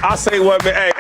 I say what, man.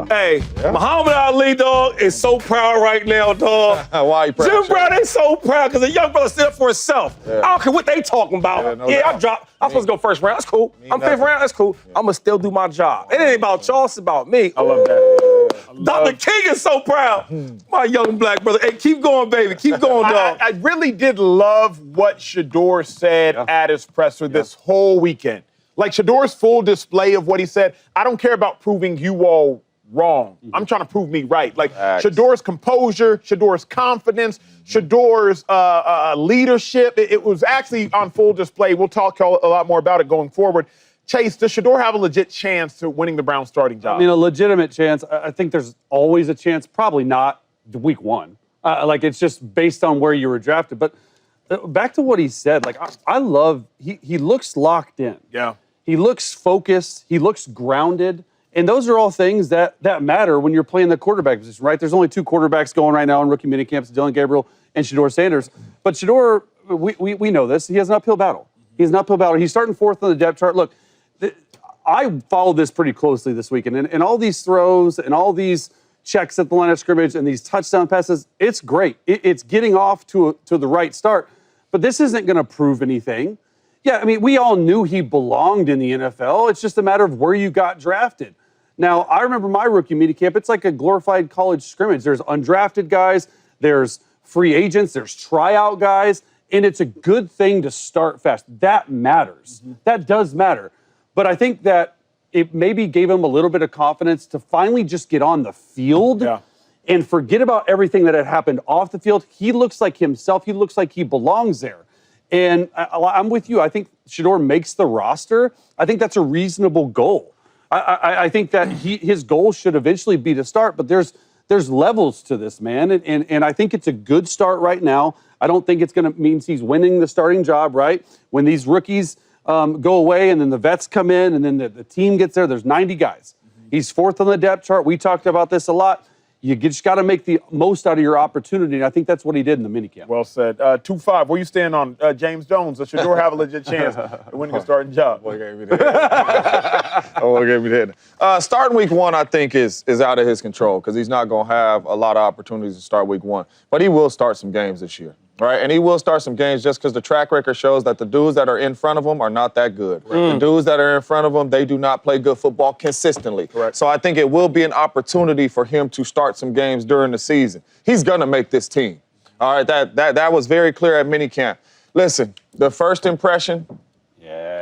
Hey, Muhammad Ali, dog, is so proud right now, dog. Why you proud? Jim Brown, they so proud because the young brother stood up for himself. I don't care what they talking about. I dropped. I'm supposed to go first round. That's cool. I'm fifth round. That's cool. I'm going to still do my job. It ain't about y'all. It's about me. I love that. Dr. King is so proud. My young black brother. Hey, keep going, baby. Keep going, dog. I really did love what Shedeur said at his presser this whole weekend. Like, Shedeur's full display of what he said, I don't care about proving you all wrong. I'm trying to prove me right. Like, Shedeur's composure, Shedeur's confidence, Shedeur's leadership, it was actually on full display. We'll talk a lot more about it going forward. Chase, does Shedeur have a legit chance to winning the Browns starting job? I mean, a legitimate chance. I think there's always a chance. Probably not week one. Like, it's just based on where you were drafted. But back to what he said, like, I love, he looks locked in. Yeah. He looks focused. He looks grounded. And those are all things that matter when you're playing the quarterback position, right? There's only two quarterbacks going right now in rookie minicamps, Dylan Gabriel and Shedeur Sanders. But Shedeur, we know this. He has an uphill battle. He has an uphill battle. He's starting fourth on the depth chart. Look, I followed this pretty closely this weekend. And all these throws and all these checks at the line of scrimmage and these touchdown passes, it's great. It's getting off to the right start. But this isn't going to prove anything. Yeah, I mean, we all knew he belonged in the NFL. It's just a matter of where you got drafted. Now, I remember my rookie minicamp. It's like a glorified college scrimmage. There's undrafted guys. There's free agents. There's tryout guys. And it's a good thing to start fast. That matters. That does matter. But I think that it maybe gave him a little bit of confidence to finally just get on the field and forget about everything that had happened off the field. He looks like himself. He looks like he belongs there. And I'm with you. I think Shedeur makes the roster. I think that's a reasonable goal. I think that his goal should eventually be to start, but there's levels to this, man. And I think it's a good start right now. I don't think it's going to mean he's winning the starting job, right? When these rookies go away and then the vets come in and then the team gets there's 90 guys. He's fourth on the depth chart. We talked about this a lot. You just got to make the most out of your opportunity, and I think that's what he did in the minicamp. Well said. 2-5, where you stand on James Jones? Does Shedeur have a legit chance of winning a starting job? Boy gave me the head. Starting week one, I think, is out of his control because he's not going to have a lot of opportunities to start week one. But he will start some games this year. Right, and he will start some games just because the track record shows that the dudes that are in front of him are not that good. The dudes that are in front of him, they do not play good football consistently. So I think it will be an opportunity for him to start some games during the season. He's going to make this team. All right, that was very clear at minicamp. Listen, the first impression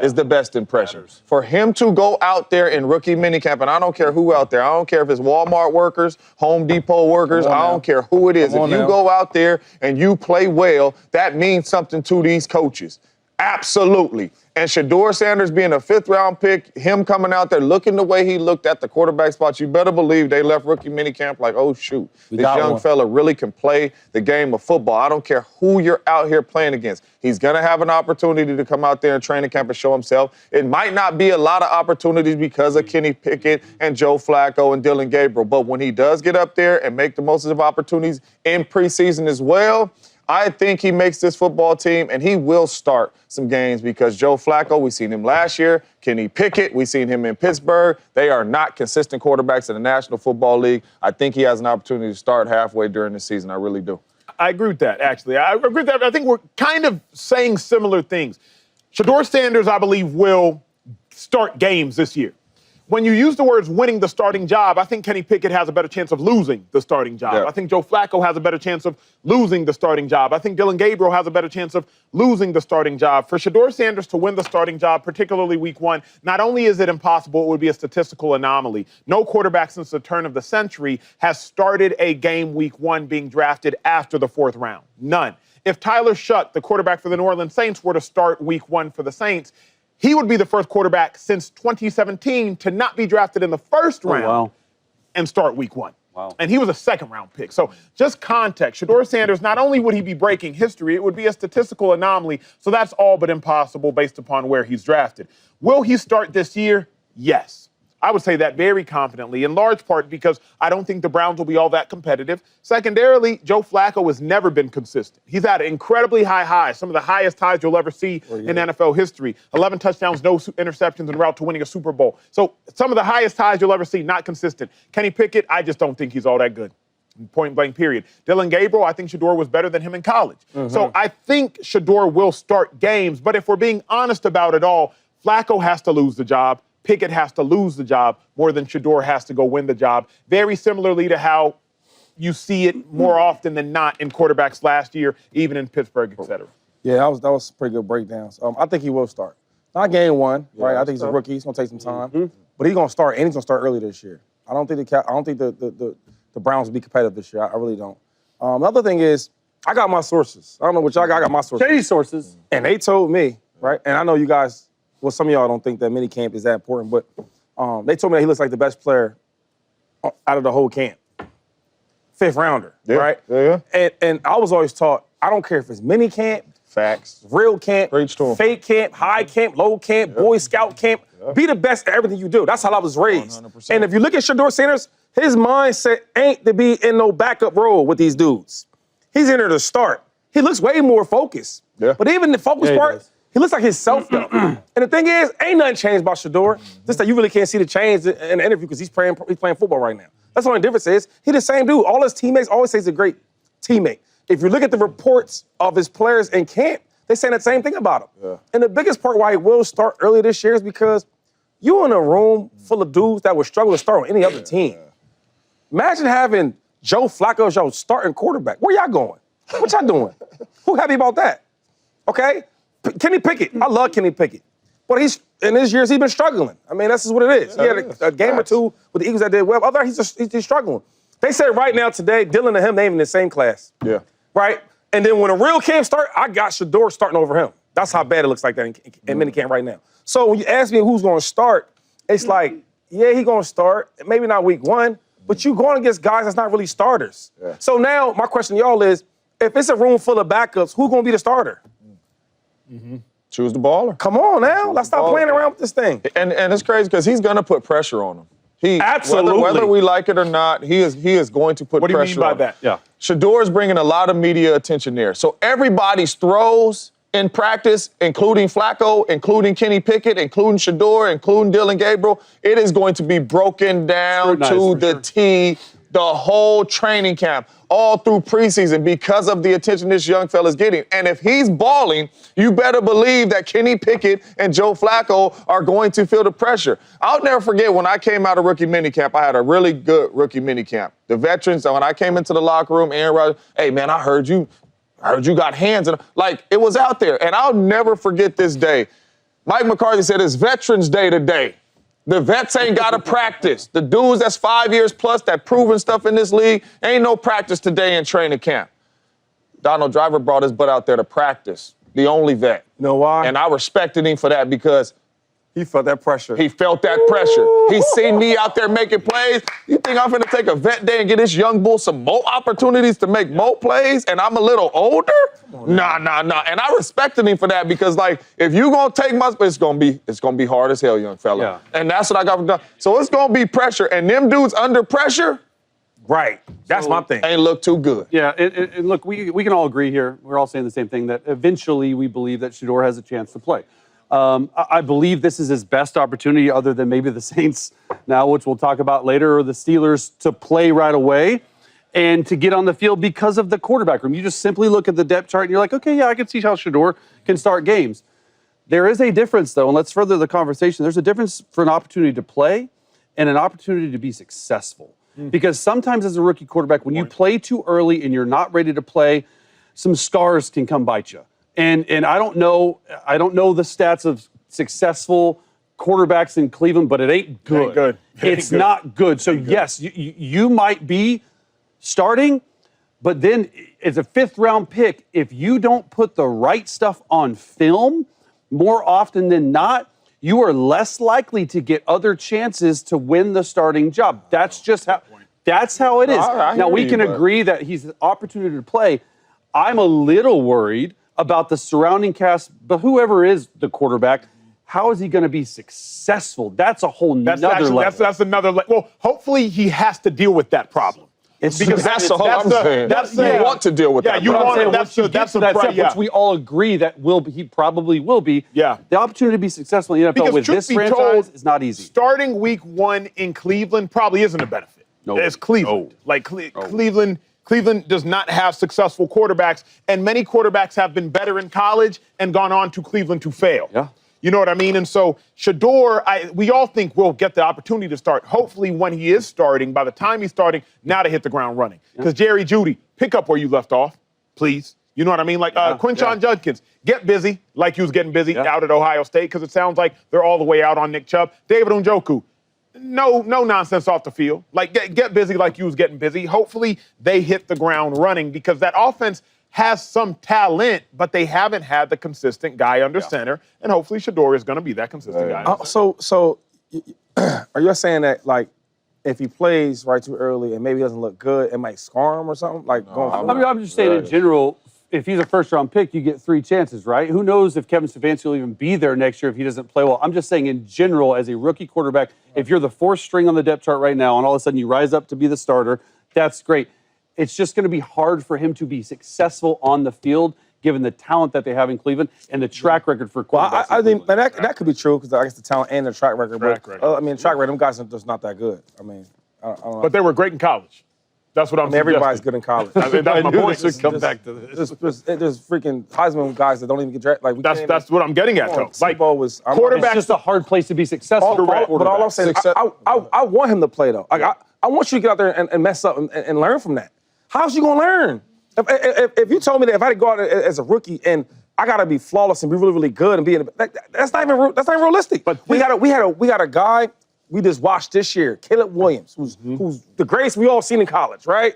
is the best impression. For him to go out there in rookie minicamp, and I don't care who out there. I don't care if it's Walmart workers, Home Depot workers. I don't care who it is. If you go out there and you play well, that means something to these coaches. Absolutely. And Shedeur Sanders being a fifth-round pick, him coming out there looking the way he looked at the quarterback spot, you better believe they left rookie minicamp like, oh, shoot, this young fella really can play the game of football. I don't care who you're out here playing against. He's going to have an opportunity to come out there in training camp and show himself. It might not be a lot of opportunities because of Kenny Pickett and Joe Flacco and Dylan Gabriel, but when he does get up there and make the most of opportunities in preseason as well, I think he makes this football team, and he will start some games because Joe Flacco, we seen him last year. Kenny Pickett, we seen him in Pittsburgh. They are not consistent quarterbacks in the National Football League. I think he has an opportunity to start halfway during the season. I really do. I agree with that, actually. I agree with that. I think we're kind of saying similar things. Shedeur Sanders, I believe, will start games this year. When you use the words winning the starting job, I think Kenny Pickett has a better chance of losing the starting job. I think Joe Flacco has a better chance of losing the starting job. I think Dylan Gabriel has a better chance of losing the starting job. For Shedeur Sanders to win the starting job, particularly week one, not only is it impossible, it would be a statistical anomaly. No quarterback since the turn of the century has started a game week one being drafted after the fourth round. None. If Tyler Shuck, the quarterback for the New Orleans Saints, were to start week one for the Saints, he would be the first quarterback since 2017 to not be drafted in the first round and start week one. And he was a second-round pick. So just context, Shedeur Sanders, not only would he be breaking history, it would be a statistical anomaly. So that's all but impossible based upon where he's drafted. Will he start this year? Yes. I would say that very confidently, in large part because I don't think the Browns will be all that competitive. Secondarily, Joe Flacco has never been consistent. He's had incredibly high highs, some of the highest highs you'll ever see in NFL history. 11 touchdowns, no interceptions en route to winning a Super Bowl. So some of the highest highs you'll ever see, not consistent. Kenny Pickett, I just don't think he's all that good. Point blank, period. Dylan Gabriel, I think Shedeur was better than him in college. So I think Shedeur will start games, but if we're being honest about it all, Flacco has to lose the job. Pickett has to lose the job more than Shedeur has to go win the job. Very similarly to how you see it more often than not in quarterbacks last year, even in Pittsburgh, et cetera. Yeah, that was pretty good breakdowns. I think he will start. Not game one, right? I think he's a rookie. He's gonna take some time, but he's gonna start, and he's gonna start early this year. I don't think the Browns will be competitive this year. I really don't. Another thing is, I got my sources. I don't know what y'all got. I got my sources. Shady sources. And they told me, right? And I know you guys. Well, some of y'all don't think that minicamp is that important, but they told me that he looks like the best player out of the whole camp. 5th rounder, right? Yeah. And I was always taught, I don't care if it's minicamp, Facts. real camp, Preach to 'em. fake camp, high camp, low camp, Boy Scout camp. Be the best at everything you do. That's how I was raised. 100%. And if you look at Shedeur Sanders, his mindset ain't to be in no backup role with these dudes. He's in there to start. He looks way more focused. Yeah. But even the focus he part, does. he looks like himself, though. And the thing is, ain't nothing changed about Shedeur. Just that you really can't see the change in the interview because he's playing football right now. That's the only difference is, he's the same dude. All his teammates always say he's a great teammate. If you look at the reports of his players in camp, they saying the same thing about him. Yeah. And the biggest part why he will start early this year is because you in a room full of dudes that would struggle to start on any other team. Imagine having Joe Flacco as your starting quarterback. Where y'all going? What y'all doing? Who happy about that? Okay? Kenny Pickett. I love Kenny Pickett. But in his years, he's been struggling. I mean, that's just what it is. He had a game or two with the Eagles that did well. Other he's struggling. They say right now today, Dylan and him, they ain't in the same class. Yeah. Right? And then when a real camp start, I got Shedeur starting over him. That's how bad it looks like that in minicamp right now. So when you ask me who's going to start, it's like, yeah, he's going to start. Maybe not week 1, but you going against guys that's not really starters. Yeah. So now my question to y'all is, if it's a room full of backups, who's going to be the starter? Choose the baller. Come on now. Let's stop playing around with this thing. And it's crazy because he's going to put pressure on him. Absolutely. Whether we like it or not, he is going to put What do you pressure mean by on that? him. Yeah. Shedeur is bringing a lot of media attention there. So everybody's throws in practice, including Flacco, including Kenny Pickett, including Shedeur, including Dylan Gabriel, it is going to be broken down to the T the whole training camp, all through preseason because of the attention this young fella's getting. And if he's balling, you better believe that Kenny Pickett and Joe Flacco are going to feel the pressure. I'll never forget when I came out of rookie minicamp, I had a really good rookie minicamp. The veterans, when I came into the locker room, Aaron Rodgers, hey man, I heard you got hands. And like, it was out there. And I'll never forget this day. Mike McCarthy said it's Veterans Day today. The vets ain't got to practice. The dudes that's 5 years plus that proven stuff in this league, ain't no practice today in training camp. Donald Driver brought his butt out there to practice, the only vet. You know why? And I respected him for that because he felt that pressure. he felt that pressure. He seen me out there making plays. You think I'm finna take a vet day and get this young bull some more opportunities to make more plays and I'm a little older? Nah. And I respected him for that because, like, if you gonna take my, it's gonna be hard as hell, young fella. Yeah. And that's what I got from Don. So it's gonna be pressure. And them dudes under pressure Right. That's my thing. ain't look too good. Yeah, and look, we can all agree here. We're all saying the same thing, that eventually we believe that Shedeur has a chance to play. I believe this is his best opportunity other than maybe the Saints now, which we'll talk about later, or the Steelers, to play right away and to get on the field because of the quarterback room. You just simply look at the depth chart and you're like, okay, yeah, I can see how Shedeur can start games. There is a difference, though, and let's further the conversation. There's a difference for an opportunity to play and an opportunity to be successful. Because sometimes as a rookie quarterback, when you play too early and you're not ready to play, some scars can come bite you. And I don't know the stats of successful quarterbacks in Cleveland, but it ain't good. Ain't good. It's not good. So yes, you might be starting, but then as a 5th round pick, if you don't put the right stuff on film, more often than not, you are less likely to get other chances to win the starting job. That's just how it is. I Now, hear we you, can but- agree that he's an opportunity to play. I'm a little worried about the surrounding cast, but whoever is the quarterback, how is he going to be successful? That's a whole nother level. That's another level. Well, hopefully he has to deal with that problem. Because that's the whole I'm saying. You want to deal with that. Yeah, you want it. That's which we all agree that he probably will be. Yeah. The opportunity to be successful in the NFL with this franchise is not easy. Starting week 1 in Cleveland probably isn't a benefit. No. It's Cleveland. No. Like Cleveland does not have successful quarterbacks, and many quarterbacks have been better in college and gone on to Cleveland to fail. Yeah. You know what I mean? And so Shedeur, we all think will get the opportunity to start. Hopefully when he is starting, by the time he's starting, now to hit the ground running. Because Jerry Jeudy, pick up where you left off, please. You know what I mean? Like Quinshon Judkins, get busy like you was getting busy out at Ohio State, because it sounds like they're all the way out on Nick Chubb. David Njoku, no nonsense off the field. Like get busy like you was getting busy. Hopefully they hit the ground running, because that offense has some talent, but they haven't had the consistent guy under center, and hopefully Shedeur is going to be that consistent guy. So are you saying that, like, if he plays right too early and maybe he doesn't look good, it might scar him or something? Like, I'm just saying in general, if he's a first-round pick, you get 3 chances, right? Who knows if Kevin Stefanski will even be there next year if he doesn't play well. I'm just saying in general, as a rookie quarterback, if you're the 4th string on the depth chart right now and all of a sudden you rise up to be the starter, that's great. It's just going to be hard for him to be successful on the field, given the talent that they have in Cleveland and the track record for quarterbacks. I think that could be true, because I guess the talent and the track record. Track record, them guys are just not that good. I mean, I don't know. But they were great in college. That's what I'm saying. Everybody's good in college. That's my point. Should come back to this. There's freaking Heisman guys that don't even get drafted. Like, that's what I'm getting at, though. Like, quarterback, it's just a hard place to be successful. But all I'm saying, I want him to play, though. Like, I want you to get out there and mess up and learn from that. How's you gonna learn? If you told me that if I had to go out as a rookie and I gotta be flawless and be really, really good and be in that's not even realistic. But we got a guy we just watched this year, Caleb Williams, who's the greatest we all seen in college, right?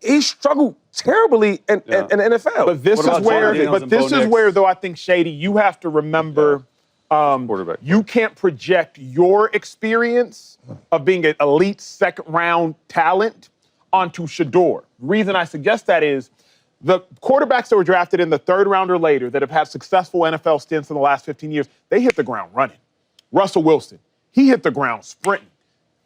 He struggled terribly in the NFL. But this is where though I think, Shady, you have to remember quarterback. You can't project your experience of being an elite second-round talent onto Shedeur. The reason I suggest that is the quarterbacks that were drafted in the 3rd round or later that have had successful NFL stints in the last 15 years, they hit the ground running. Russell Wilson, he hit the ground sprinting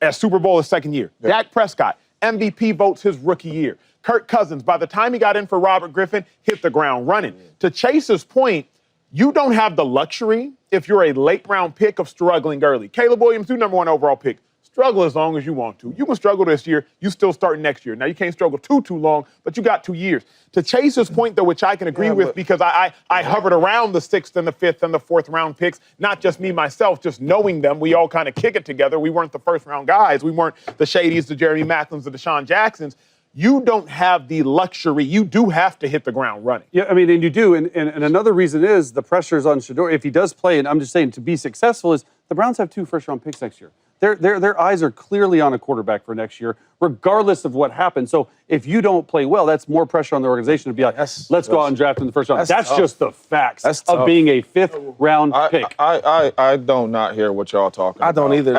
at Super Bowl his 2nd year. Yeah. Dak Prescott, MVP votes his rookie year. Kirk Cousins, by the time he got in for Robert Griffin, hit the ground running. To Chase's point, you don't have the luxury, if you're a late-round pick, of struggling early. Caleb Williams, your #1 overall pick. Struggle as long as you want to. You can struggle this year, you still start next year. Now, you can't struggle too long, but you got 2 years. To Chase's point, though, which I can agree with, because I hovered around the 6th and the 5th and the 4th round picks, not just me, myself, just knowing them. We all kind of kick it together. We weren't the first-round guys. We weren't the Shadys, the Jeremy Maclins, the Deshaun Jacksons. You don't have the luxury. You do have to hit the ground running. Yeah, I mean, and you do. And another reason is the pressure is on Shedeur. If he does play, and I'm just saying to be successful, is the Browns have 2 first-round picks next year. Their eyes are clearly on a quarterback for next year, regardless of what happens. So if you don't play well, that's more pressure on the organization to be like, let's go out and draft in the first round. That's just the facts of being a 5th-round pick. I don't not hear what y'all talking about. I don't either.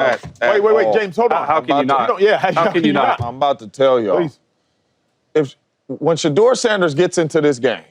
Wait, James, hold on. How can you not? How can you not? I'm about to tell y'all. Please. When Shedeur Sanders gets into this game,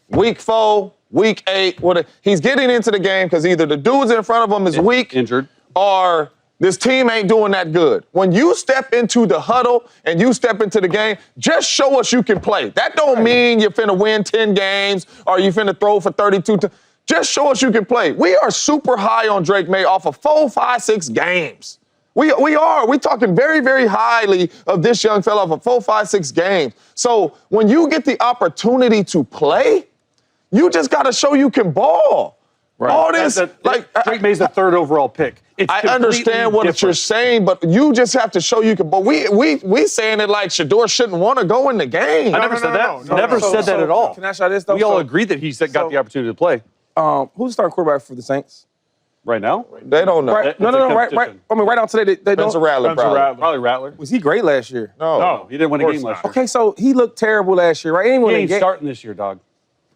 week 4, week 8, he's getting into the game because either the dudes in front of him is weak, injured, or this team ain't doing that good. When you step into the huddle and you step into the game, just show us you can play. That don't mean you're finna win 10 games or you finna throw for 32. Just show us you can play. We are super high on Drake May off of 4, 5, 6 games. We are. We're talking very, very highly of this young fella for 4, 5, 6 games. So when you get the opportunity to play, you just got to show you can ball. Right. All this, Drake May's the 3rd overall pick. I understand what you're saying, but you just have to show you can. But we saying it like Shedeur shouldn't want to go in the game. I never said that. Never said that at all. Can I show this though? We all agree that he got the opportunity to play. Who's the starting quarterback for the Saints? Right now? They don't know. Right, no. Right. I mean, right now today they don't. Rattler. Probably Rattler. Was he great last year? No, he didn't win a game last year. Okay, so he looked terrible last year, right? He ain't starting this year, dog.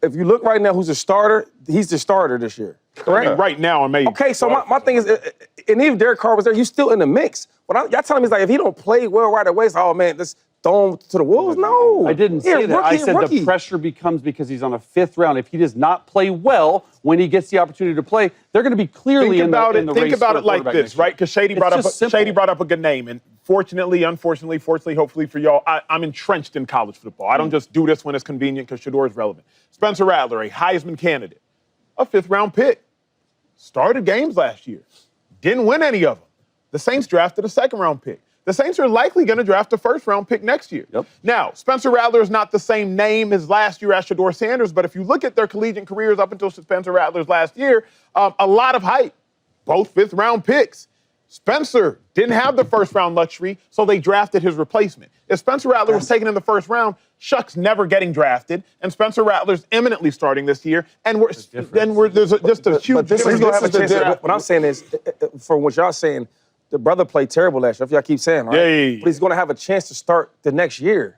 If you look right now, who's the starter? He's the starter this year. Correct? I mean, right now, maybe. Okay, so my thing is, and even Derek Carr was there, you're still in the mix. Y'all telling me is like if he don't play well right away, it's like, oh man, throw him to the wolves? No. I didn't say that. I said the pressure becomes because he's on a 5th round. If he does not play well when he gets the opportunity to play, they're going to be clearly in the race. Think about it like this, right? Because Shady brought up a good name, and fortunately, unfortunately, hopefully for y'all, I'm entrenched in college football. I don't just do this when it's convenient because Shedeur is relevant. Spencer Rattler, a Heisman candidate, a 5th-round pick, started games last year, didn't win any of them. The Saints drafted a 2nd-round pick. The Saints are likely going to draft a 1st-round pick next year. Yep. Now, Spencer Rattler is not the same name as last year as Shedeur Sanders, but if you look at their collegiate careers up until Spencer Rattler's last year, a lot of hype, both 5th-round picks. Spencer didn't have the 1st-round luxury, so they drafted his replacement. If Spencer Rattler was taken in the 1st round, Shuck's never getting drafted, and Spencer Rattler's imminently starting this year, and there's just a huge difference. What I'm saying is, from what y'all saying, the brother played terrible last year, if y'all keep saying, right? Yeah. But he's going to have a chance to start the next year.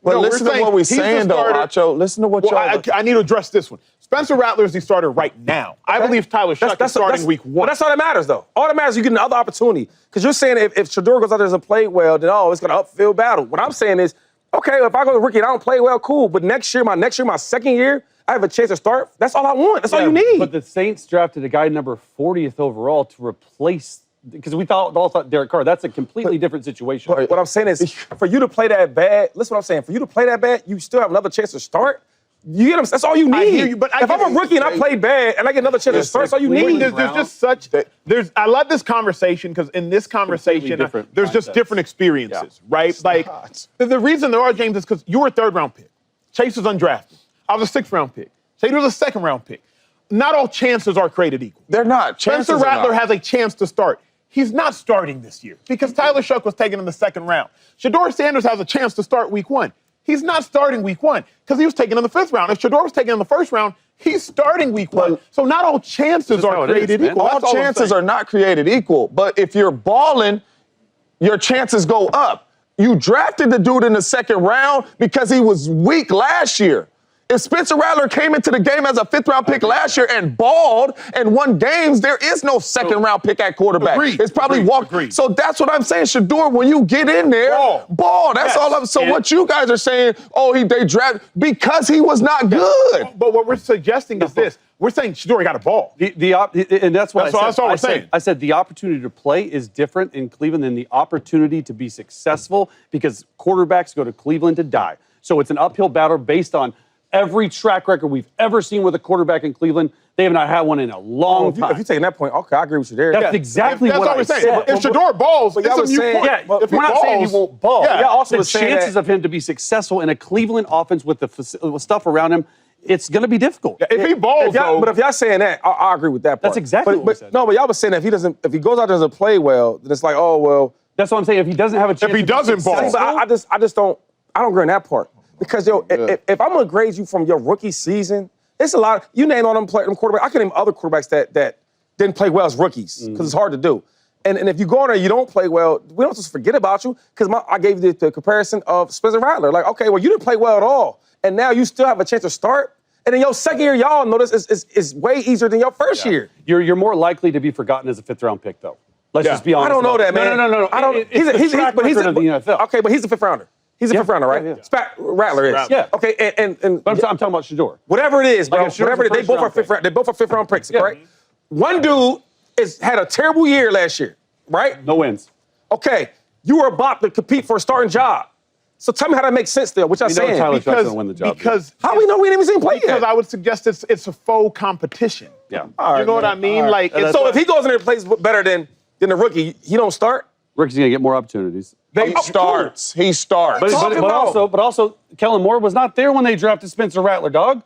But listen to what we're saying, though, Acho. Listen to what y'all... I need to address this one. Spencer Rattler is the starter right now. Okay. I believe Tyler Shuck is starting week 1. But that's all that matters, though. All that matters is you get another opportunity. Because you're saying if Shedeur goes out there and doesn't play well, then, it's going to upfield battle. What I'm saying is, okay, if I go to rookie and I don't play well, cool. But next year, my 2nd year, I have a chance to start. That's all I want. That's all you need. But the Saints drafted a guy number 40th overall to replace... Because we all thought Derek Carr. That's a completely different situation. But what I'm saying is, for you to play that bad, listen what I'm saying. For you to play that bad, you still have another chance to start. You get them. That's all you need. I hear you, but if I'm a rookie and I play bad and I get another chance to start, that's all you need. There's just such. I love this conversation because in this conversation, there's just different experiences, right? Like the reason there are, James, is because you were a 3rd-round pick. Chase was undrafted. I was a 6th-round pick. Shedeur was a 2nd-round pick. Not all chances are created equal. They're not. Spencer Rattler has a chance to start. He's not starting this year because Tyler Shuck was taken in the 2nd round. Shedeur Sanders has a chance to start week 1. He's not starting week 1 because he was taken in the 5th round. If Shedeur was taken in the 1st round, he's starting week 1. So not all chances are created equal. All chances are not created equal. But if you're balling, your chances go up. You drafted the dude in the 2nd round because he was weak last year. If Spencer Rattler came into the game as a 5th-round pick last year and balled and won games, there is no 2nd-round pick at quarterback. It's probably walked. So that's what I'm saying, Shedeur. When you get in there, ball. That's all I'm. So what you guys are saying? They drafted because he was not good. But what we're suggesting is this: we're saying Shedeur got a ball. And that's what that's all we're saying. I said the opportunity to play is different in Cleveland than the opportunity to be successful because quarterbacks go to Cleveland to die. So it's an uphill battle based on every track record we've ever seen with a quarterback in Cleveland. They have not had one in a long time. If you're taking that point, okay, I agree with you there. That's exactly what I said. If Shedeur balls, it's a new point. If we're not saying he won't ball. Yeah, also the chances of him to be successful in a Cleveland offense with the stuff around him, it's going to be difficult. If he balls, but if y'all saying that, I agree with that part. That's exactly what we said. No, but y'all was saying that if he goes out there and doesn't play well, then it's like, That's what I'm saying. If he doesn't have a chance, if he doesn't ball, but I just don't agree on that part. Because, if I'm going to grade you from your rookie season, it's a lot. You name all them quarterbacks. I can name other quarterbacks that didn't play well as rookies because it's hard to do. And if you go in there and you don't play well, we don't just forget about you because I gave you the comparison of Spencer Rattler. Like, okay, well, you didn't play well at all. And now you still have a chance to start. And then your 2nd year, y'all notice, is way easier than your 1st year. You're more likely to be forgotten as a 5th-round pick, though. Let's just be honest. I don't know that, man. No. I don't. He's the track record of the NFL. Okay, but he's a 5th rounder. He's a 5th rounder, right? Yeah. Rattler is. Yeah. Okay, and but I'm talking about Shedeur. Whatever it is, bro. Whatever it is, they both are 5th round. They both are 5th round picks, correct? One dude had a terrible year last year, right? No wins. Okay, you were about to compete for a starting job. So tell me how that makes sense still. What y'all saying? Tyler Shuck's gonna win the job. Because how we know we didn't even see him play yet? Because I would suggest it's a faux competition. Yeah. You know what I mean? Like, so if he goes in there and plays better than the rookie, he don't start. Rookie's gonna get more opportunities. He starts. But also, Kellen Moore was not there when they drafted Spencer Rattler, dog.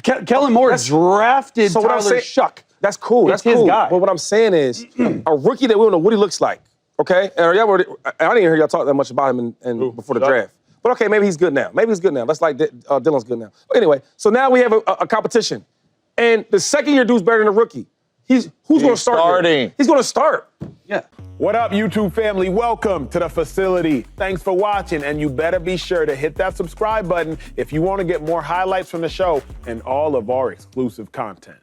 Kellen Moore drafted Tyler Shuck. That's cool. That's his cool. guy. But what I'm saying is, a rookie that we don't know what he looks like. Okay, and I didn't hear y'all talk that much about him before the draft. But okay, maybe he's good now. That's like Dylan's good now. But anyway, so now we have a competition, and the 2nd year dude's better than the rookie. Who's going to start? Starting. He's going to start. Yeah. What up, YouTube family? Welcome to the facility. Thanks for watching, and you better be sure to hit that subscribe button if you want to get more highlights from the show and all of our exclusive content.